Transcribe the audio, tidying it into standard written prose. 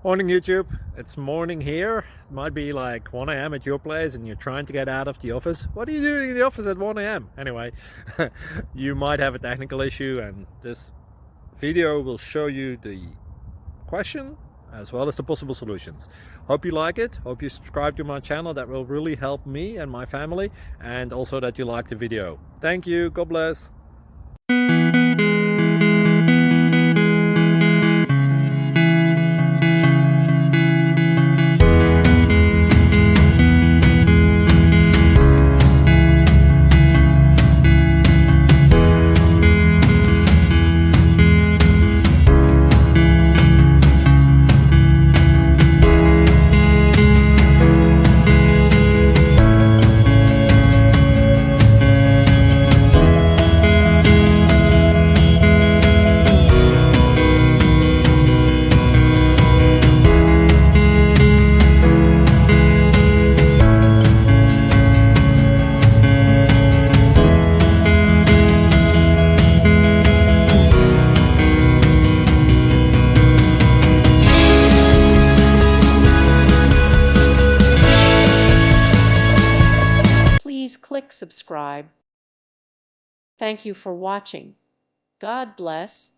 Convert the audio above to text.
Morning YouTube, it's morning here. It might be like 1 a.m. at your place and you're trying to get out of the office. What are you doing in the office at 1 a.m.? Anyway, you might have a technical issue and this video will show you the question as well as the possible solutions. Hope you like it, hope you subscribe to my channel. That will really help me and my family, and also that you like the video. Thank you, God bless. Please click subscribe. Thank you for watching. God bless.